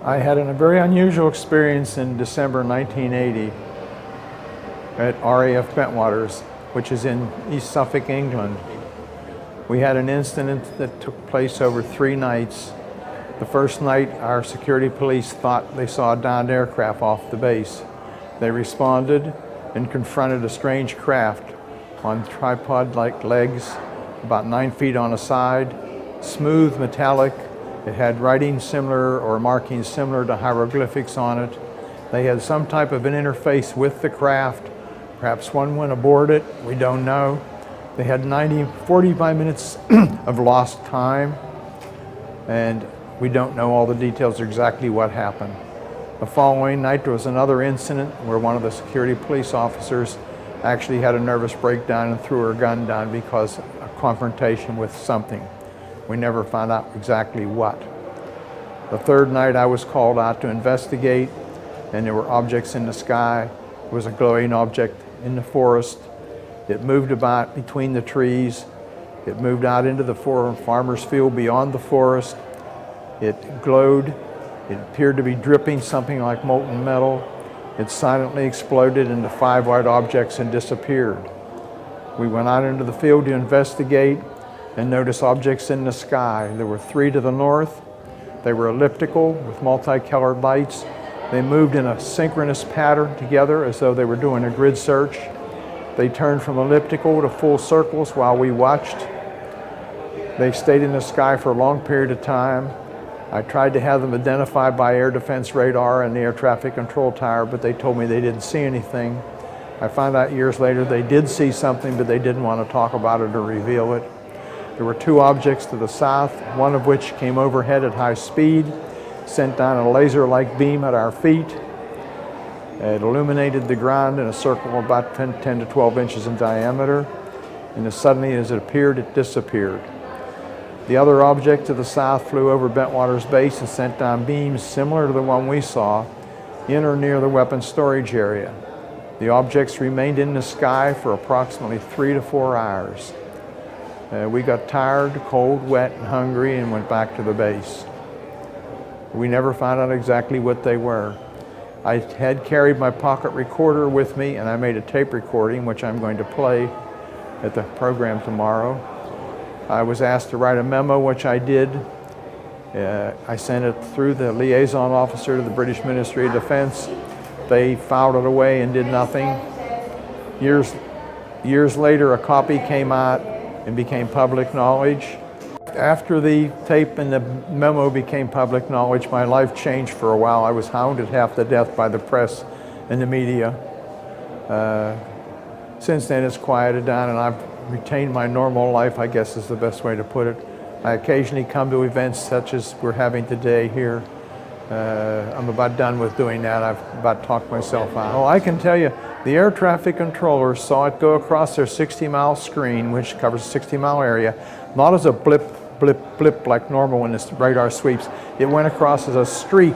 I had a very unusual experience in December 1980 at RAF Bentwaters, which is in East Suffolk, England. We had an incident that took place over 3 nights. The first night, our security police thought they saw a downed aircraft off the base. They responded and confronted a strange craft on tripod-like legs, about 9 feet on a side, smooth, metallic. It had writing similar or markings similar to hieroglyphics on it. They had some type of an interface with the craft. Perhaps one went aboard it, we don't know. They had 45 minutes of lost time, and we don't know all the details of exactly what happened. The following night there was another incident where one of the security police officers actually had a nervous breakdown and threw her gun down because of a confrontation with something. We never found out exactly what. The third night I was called out to investigate, and there were objects in the sky. There was a glowing object in the forest. It moved about between the trees. It moved out into the farmer's field beyond the forest. It glowed. It appeared to be dripping something like molten metal. It silently exploded into 5 white objects and disappeared. We went out into the field to investigate and noticed objects in the sky. There were 3 to the north. They were elliptical with multicolored lights. They moved in a synchronous pattern together as though they were doing a grid search. They turned from elliptical to full circles while we watched. They stayed in the sky for a long period of time. I tried to have them identified by air defense radar and the air traffic control tower, but they told me they didn't see anything. I found out years later they did see something, but they didn't want to talk about it or reveal it. There were 2 objects to the south, one of which came overhead at high speed, sent down a laser-like beam at our feet. It illuminated the ground in a circle of about 10 to 12 inches in diameter, and as suddenly as it appeared, it disappeared. The other object to the south flew over Bentwaters base and sent down beams similar to the one we saw in or near the weapons storage area. The objects remained in the sky for approximately 3 to 4 hours. We got tired, cold, wet, and hungry and went back to the base. We never found out exactly what they were. I had carried my pocket recorder with me, and I made a tape recording, which I'm going to play at the program tomorrow. I was asked to write a memo, which I did. I sent it through the liaison officer to the British Ministry of Defense. They filed it away and did nothing. Years later, a copy came out and became public knowledge. After the tape and the memo became public knowledge, my life changed for a while. I was hounded half to death by the press and the media. Since then, it's quieted down, and I've retained my normal life, I guess is the best way to put it. I occasionally come to events such as we're having today here. I'm about done with doing that. I've about talked myself out. Oh, I can tell you, the air traffic controllers saw it go across their 60-mile screen, which covers a 60-mile area, not as a blip, blip, blip like normal when this radar sweeps. It went across as a streak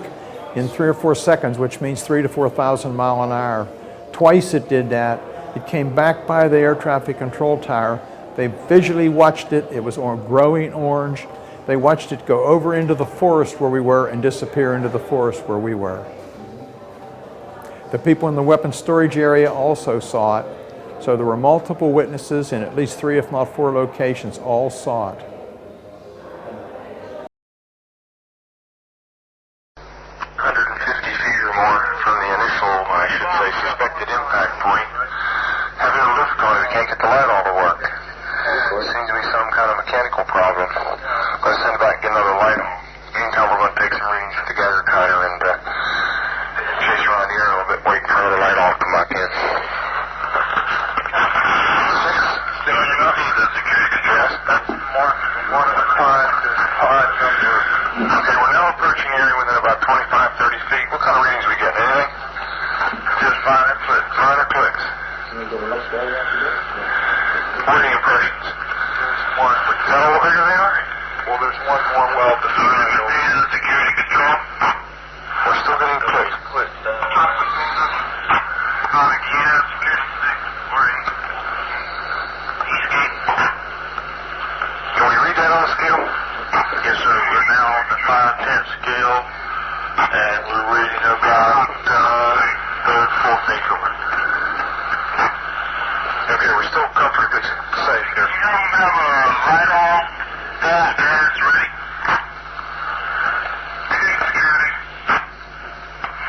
in 3 or 4 seconds, which means 3,000 to 4,000 miles an hour. Twice it did that. It came back by the air traffic control tower. They visually watched it. It was growing orange. They watched it go over into the forest where we were and disappear into the forest where we were. The people in the weapons storage area also saw it. So there were multiple witnesses in at least 3, if not 4 locations, all saw it. Well, there's one more well. The security And we're reading about third, fourth increment. Okay, we're still comfortably safe here. You don't have a light on? It's ready. Security.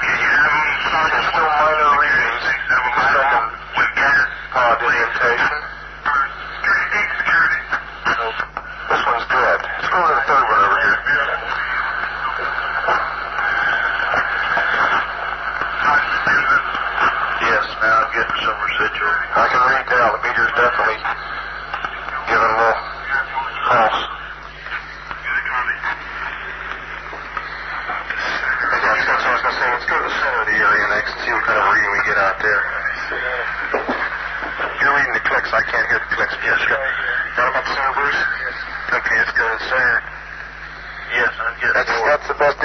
Can you have them? There's still minor readings. Have a light on with gas. Orientation. Security. This one's dead. Let's go to the third one over here. Yes, now I'm getting some residual. I can read that. The meter's definitely giving a little pulse. That's what I was going to say. Let's go to the center of the area next and see what kind of reading we get out there. You're reading the clicks. I can't hear the clicks. Yes, sir. Got about the center, Bruce? Yes. Okay, let's go to the center. Yes, I'm getting that's the best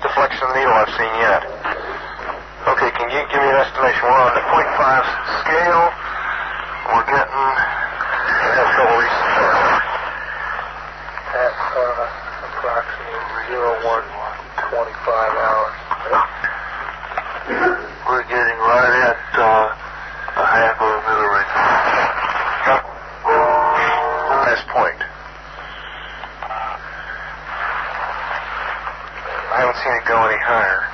deflection of the needle I've seen yet. Okay, can you give me an estimation? We're on the 0.5 scale. We're getting a couple weeks at approximately 01:25 hours. We're getting right at a half of a millimeter. Last point. I haven't seen it go any higher.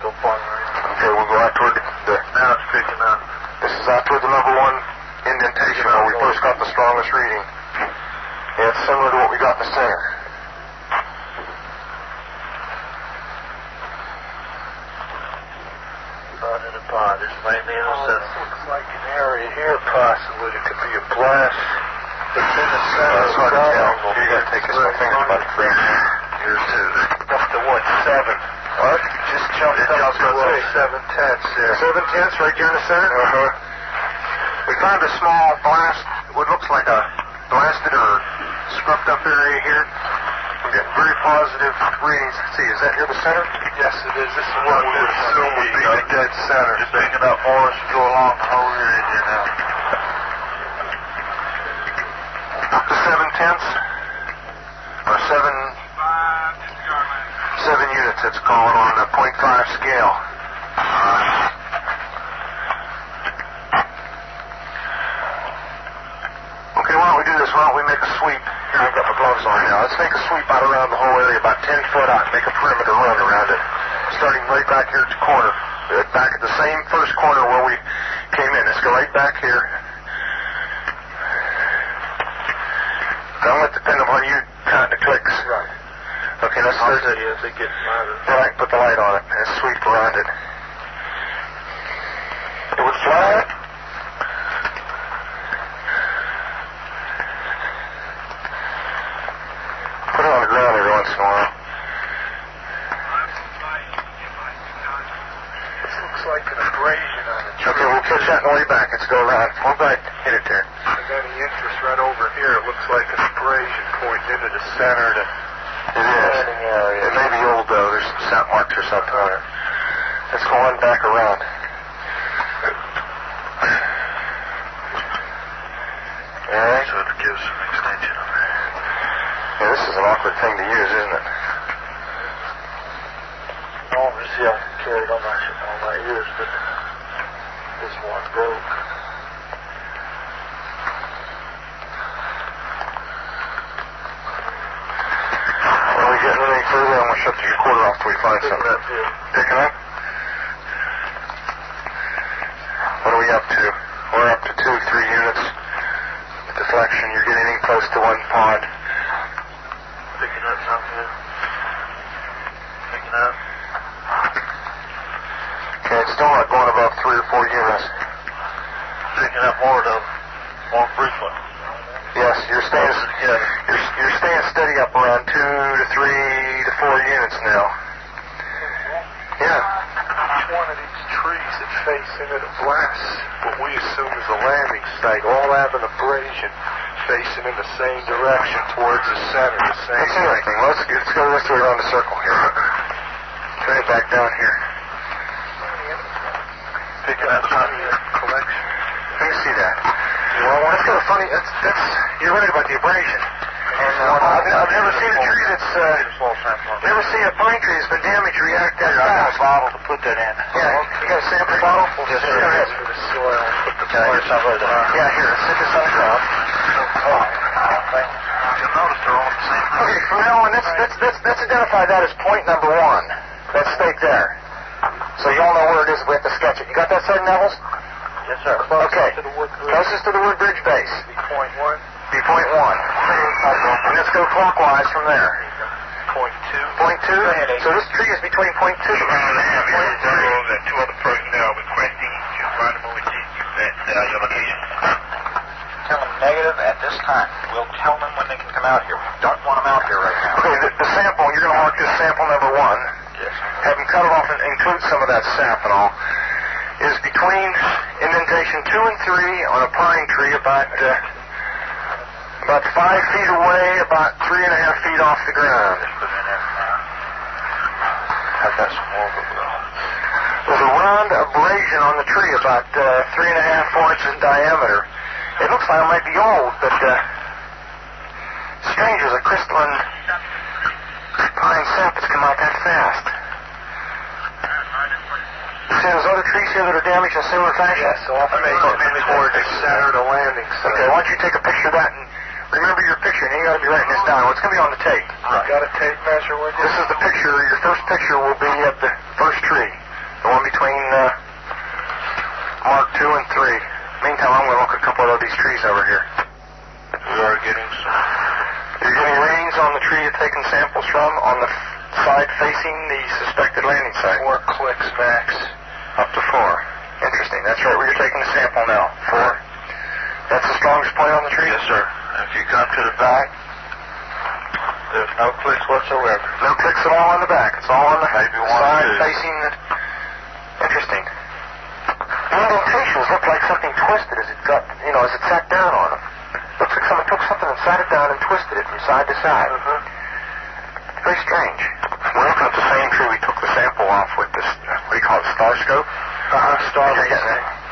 Okay, we'll go out toward the... Now it's picking up. This is out toward the number one indentation where we first got the strongest reading. And it's similar to what we got in the center. Not in a pod. It's mainly in the center. This looks like an area here, possibly. It could be a blast. It's in the center. That's hard to tell. You got to take this my fingers about 3. Here's 2. Up to what, 7? What? Just jumped up to 7/10 there. 7/10 right here in the center? Uh-huh. We found a small blast, what looks like a blasted or scrubbed up area here. We're getting very positive readings. Let's see, is that near the center? Yes, it is. This is what we would assume would be the dead center. Just picking up for us to go along the whole area here now. Up to 7/10 or 7 units, it's called on the 0.5 scale. Okay, why don't we do this? Why don't we make a sweep? Here, I've got my gloves on now. Let's make a sweep out around the whole area, about 10 foot out, make a perimeter run around it. Starting right back here at the corner. Back at the same first corner where we came in. Let's go right back here. That'll depend upon you counting the clicks. Right. Okay, let's start it. Yes, they get louder. Right, put the light on it and sweep around it. It would fly. Put it on the ground every once in a while. This looks like an abrasion on it. Okay, we'll catch that on the way back. Let's go around. One back, hit it there. There's any interest right over here. It looks like an abrasion pointing into the center. It is. It may be old though. There's some sap marks or something on it. Let's go on back around. Alright. So it gives some extension on there. Yeah, this is an awkward thing to use, isn't it? Oh, you see, I can carry it on my ears, but this one broke. Getting any further, I'm going to shut the recorder off till we find something. Picking up? What are we up to? We're up to 2, 3 units. Deflection, you're getting close to 1 pod. Picking up something. Picking up. Okay, it's still not going above 3 or 4 units. Picking up more though. More frequent. Yes, you're staying steady up around 2 to 3 to 4 units now. Yeah. Each one of these trees that face into the blast, what we assume is a landing site, all have an abrasion facing in the same direction towards the center. The same. Let's see anything. Let's go this way around the circle here. Turn it back down here. Picking up something. Collection. Let me see that. Well, that's kind of funny. You're right about the abrasion. I've never seen a tree that's, never seen a pine tree that's been damaged react that fast. I got a bottle to put that in. Yeah, you got a sample bottle? Yes, sir. For the soil. Yeah, here, sit this on the ground. You'll notice they're all the same. Okay, from now on, let's identify that as point number 1. That stake there. So you all know where it is if we have to sketch it. You got that, Sergeant Nevels? Yes, sir. Okay. Closest to the Woodbridge base. Point 1. Be point 1. And let's go clockwise from there. Point 2. Point 2? So this tree is between point 2 and point 3. And 2 other personnel requesting to find them over to your location. Tell them negative at this time. We'll tell them when they can come out here. We don't want them out here right now. Okay, the sample, you're going to mark this sample number 1. Yes. Have them cut it off and include some of that sap and all. Is between indentation 2 and 3 on a pine tree about 5 feet away, about 3.5 feet off the ground. I've got some more, but There's a round abrasion on the tree about 3.5, 4 inches in diameter. It looks like it might be old, but strange, there's a crystalline pine sap that's come out that fast. You see those other trees here that are damaged in similar fashion? Yes, so I may go toward the center of the landing site. Okay, why don't you take a picture of that and remember your picture, and you got to be writing this down. It's going to be on the tape. Right. Got a tape measure with you? This is the picture. Your first picture will be at the first tree, the one between Mark 2 and 3. Meantime, I'm going to look at a couple of these trees over here. We are getting some. You're getting readings on the tree you're taking samples from on the side facing the suspected landing site. 4 clicks max. Up to 4. Interesting. That's right where you're taking the sample now. 4. That's the strongest point on the tree? Yes, sir. If you come to the back, there's no clicks whatsoever. No clicks at all on the back. It's all on the Maybe one side or two. facing the... Interesting. The indentations look like something twisted as it got, as it sat down on them. Looks like someone took something and sat it down and twisted it from side to side. Very strange. We're looking at the same tree we took the sample off with this, what do you call it, star scope? Star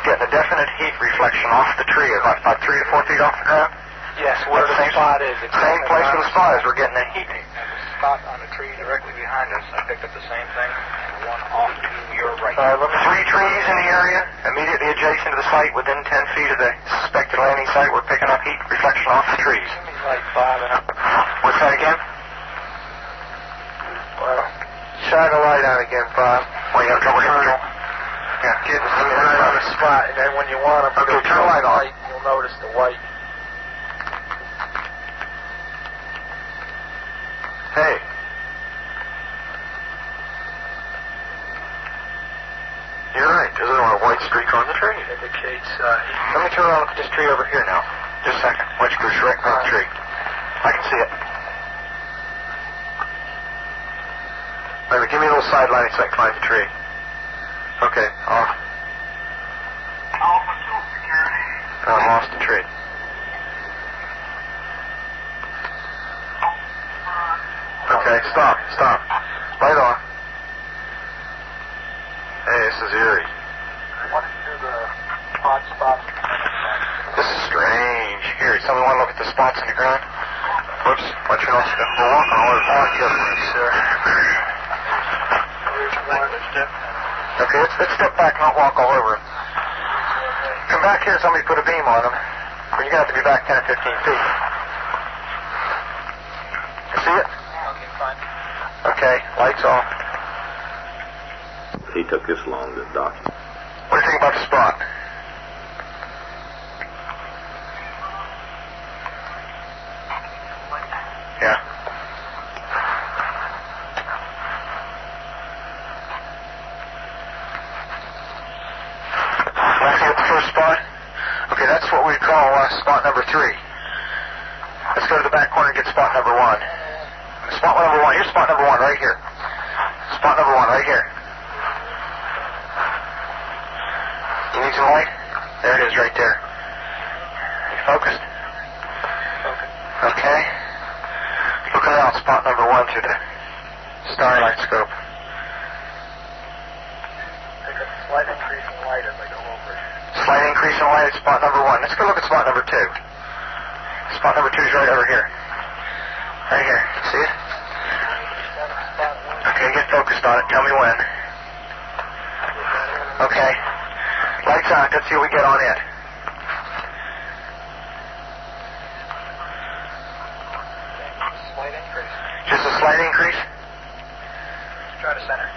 Getting a definite heat reflection off the tree, about 3 to 4 feet off the ground. Yes, where the spot is. Same place where the spot is. We're getting a heat. And the spot on the tree directly behind us, I picked up the same thing, and one off to your right. 3 trees in the area, immediately adjacent to the site, within 10 feet of the suspected landing site. We're picking up heat reflection off the trees. Like 5 and up. What's that again? Well, shine a light on again, Bob. Well, you have trouble here. Yeah. Get right on the spot, and then when you want to Okay, turn the light on. you'll notice the white. Hey. You're right. There's a white streak on the tree. Indicates Let me turn around and look at this tree over here now. Just a second. White streak right on the tree. I can see it. Wait a minute, give me a little side lighting so I can find the tree. Okay, off. Alpha 2 security. I lost the tree. Okay, stop. Light on. Hey, this is eerie. What is the hot spots? This is strange. Here, somebody want to look at the spots in the ground? Whoops, watch your nose. We're walking all over the park here, sir. Okay, let's step back and not walk all over it. Come back here and somebody put a beam on them. But you're going to have to be back 10 or 15 feet. You see it? Okay, fine. Okay, lights off. He took this long to document. What do you think about the spot? Yeah. Want to see the first spot? Okay, that's what we call spot number 3. Let's go to the back corner and get spot number 1. Spot number 1. Here's spot number 1 right here. Spot number 1 right here. You need some light? There it is right there. You focused? Okay. Looking out spot number 1 through the starlight scope. Take a slight increase in light as I go over it. Slight increase in light at spot number 1. Let's go look at spot number 2. Spot number 2 is right over here. Right here. See it? Okay, get focused on it. Tell me when. Okay. Lights on. Let's see what we get on it. Slight increase. Just a slight increase? Try to center.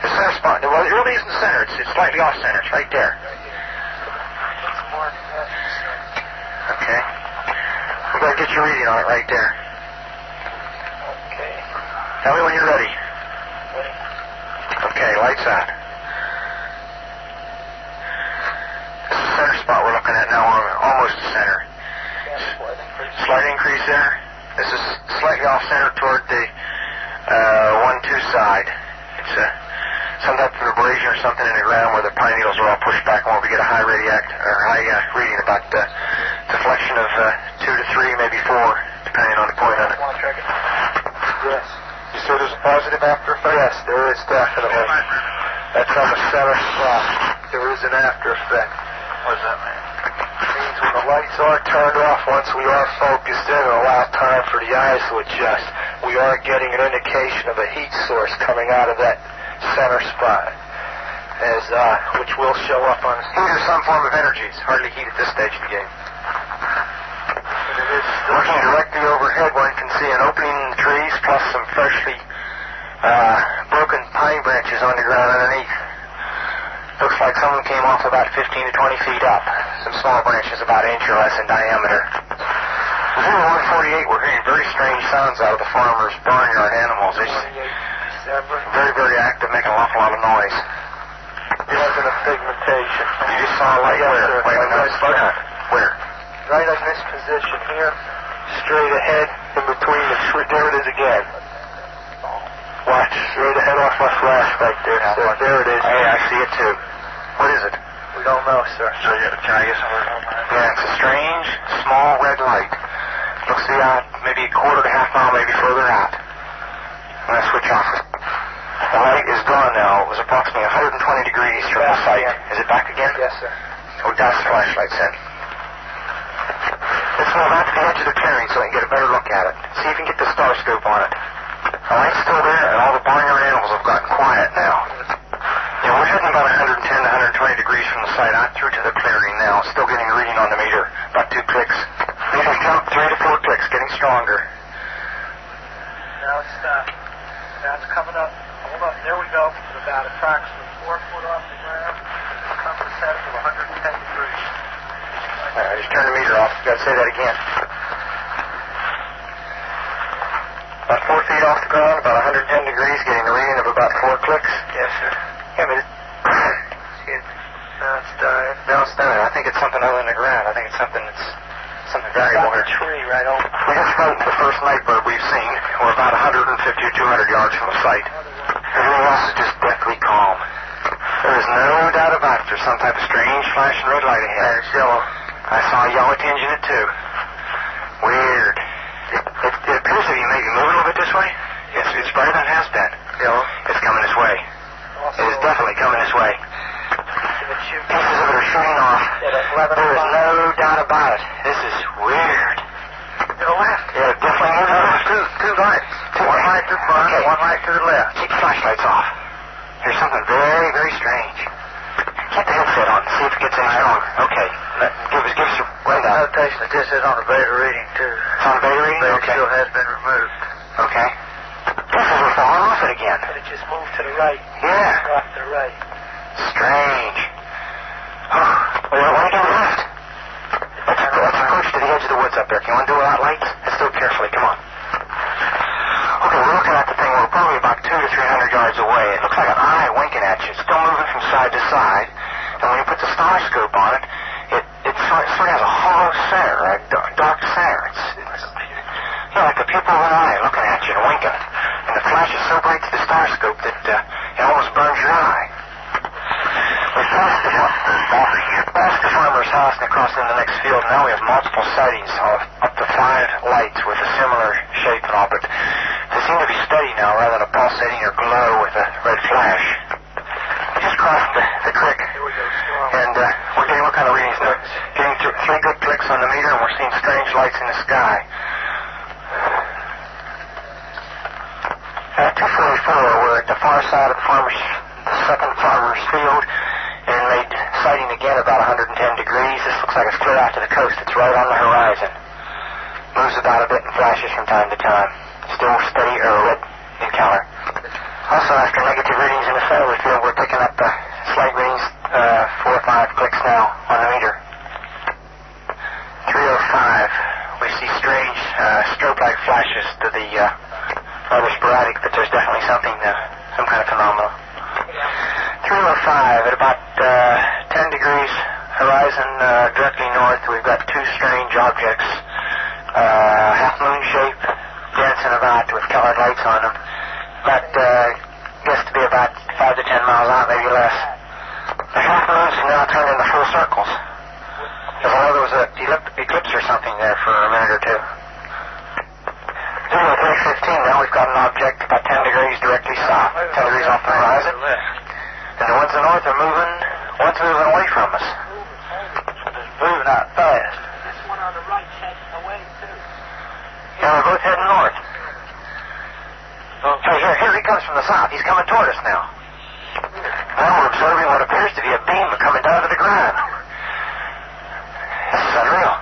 The center spot. Well, it really isn't center. It's slightly off center. It's right there. It's more. Okay. We're going to get your reading on it right there. Okay. Tell me when you're ready. Ready? Okay, lights out. This is the center spot we're looking at now. We're almost the center. Slight increase there. This is slightly off center toward the 1-2 side. It's some type of abrasion or something in the ground where the pine needles are all pushed back, and where we get a high reading about deflection of 2 to 3, maybe 4, depending on the point on it. Yes. You said there's a positive after effect? Yes, there is definitely. That's on the center spot. There is an after effect. What does that mean? It means when the lights are turned off, once we are focused in and allow time for the eyes to adjust, we are getting an indication of a heat source coming out of that center spot, which will show up on the Heat or some form of energy. It's hardly heat at this stage of the game. Looking directly overhead, one can see an opening in the trees plus some freshly broken pine branches on the ground underneath. Looks like some of them came off about 15 to 20 feet up. Some small branches about an inch or less in diameter. Zero 148, we're hearing very strange sounds out of the farmers' barnyard animals. It's very, very active, making an awful lot of noise. It wasn't a pigmentation. You just saw a light where? Wait, slow down. Where? Right in this position here, straight ahead, in between the tree. There it is again. Watch, straight ahead off my flash right there. So there it is. Hey, I see it too. What is it? We don't know, sir. So can I get some of it? Yeah, it's a strange, small red light. Looks to be out maybe a quarter to half mile, maybe further out. I'm going to switch off. The light is gone now. It was approximately 120 degrees from the site. Is it back again? Yes, sir. Oh, that's the flashlight's in. Let's move out to the edge of the clearing so I can get a better look at it. See if you can get the star scope on it. The light's still there, and all the barnyard animals have gotten quiet now. Yeah, we're heading about 110 to 120 degrees from the site out through to the clearing now. Still getting a reading on the meter. About 2 clicks. Meter's jumped 3 to 4 clicks, getting stronger. Now it's coming up. Hold up. There we go. About approximately 4 foot off the ground. Comes to set to 110 degrees. All right, just turn the meter off. Got to say that again. About 4 feet off the ground, about 110 degrees, getting a reading of about 4 clicks. Yes, sir. Yeah, but Excuse me. Now it's dying. no, it's not. I think it's something other than the ground. I think it's something variable here. Tree right over. We just spoke to the first night bird we've seen. We're about 150 or 200 yards from the site. Everything else is just deathly calm. There is no doubt about it. There's some type of strange flashing red light ahead. It's yellow. I saw a yellow tinge in it too. Weird. It appears to be maybe moving a little bit this way. Yes, it's brighter than it has been. Yellow. It's coming this way. It is definitely coming this way. Pieces of it are shooting off. There is no doubt about it. This is weird. To the left. Yeah, definitely moving off. Two lights. One light to the front, Okay. one light to the left. Keep the flashlights off. There's something very, very strange. Keep the headset on. See if it gets any stronger. Okay. Give us your rundown. Notation that this is on a beta reading, too. It's on a beta reading? Beta Okay. still has been removed. Okay. This is we're falling off it again. But it just moved to the right. Yeah. Off to the right. Strange. Oh, well, why don't we left? Let's approach to the edge of the woods up there. Can you undo without lights? Let's do it carefully. Come on. Okay, we're looking at the thing. We're probably about 200 to 300 yards away. It looks like an eye winking at you. It's still moving from side to side. And when you put the star scope on it, it sort of has a hollow center, a dark center. It's like the pupil of an eye looking at you and winking. And the flash is so bright to the star scope that it almost burns your eye. We passed the farmer's house and across in the next field. Now we have multiple sightings of up to 5 lights with a similar shape and all, but they seem to be steady now rather than a pulsating or glow with a red flash. We just crossed the creek, and we're getting what kind of readings now? Getting 3 good clicks on the meter, and we're seeing strange lights in the sky. 244, we're at the far side of the second farmer's field, and made sighting again about 110 degrees. This looks like it's clear out to the coast. It's right on the horizon. Moves about a bit and flashes from time to time. Still steady or red in color. Also, after negative readings in the center of the field, we're picking up slight readings, 4 or 5 clicks now on the meter. 305, we see strange strobe-like flashes to the rather sporadic, but there's definitely something, some kind of phenomenon. 305, at about 10 degrees horizon directly north, we've got 2 strange objects, half-moon shape, dancing about with colored lights on them. But gets to be about 5 to 10 miles out, maybe less. The half-moons have now turned into full circles. As though there was an eclipse or something there for a minute or two. 0315, now we've got an object about 10 degrees directly south, 10 degrees off the horizon. And the ones in the north are moving, one's moving away from us. It's moving out fast. This one on the right heading away, too. Yeah, they're both heading north. So here he comes from the south. He's coming toward us now. Now we're observing what appears to be a beam coming down to the ground. This is unreal.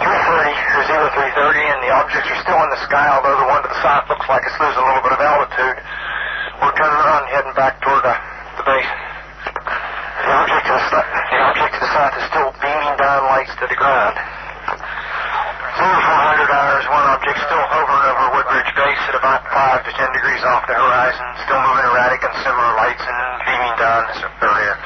330, or 0330, and the objects are still in the sky, although the one to the south looks like it's losing a little bit of altitude. We're turning around and heading back toward the base. The object to the south is still beaming down lights to the ground. 0400 hours, one object still hovering over Woodbridge base at about 5 to 10 degrees off the horizon, still moving erratic and similar lights and beaming down this area.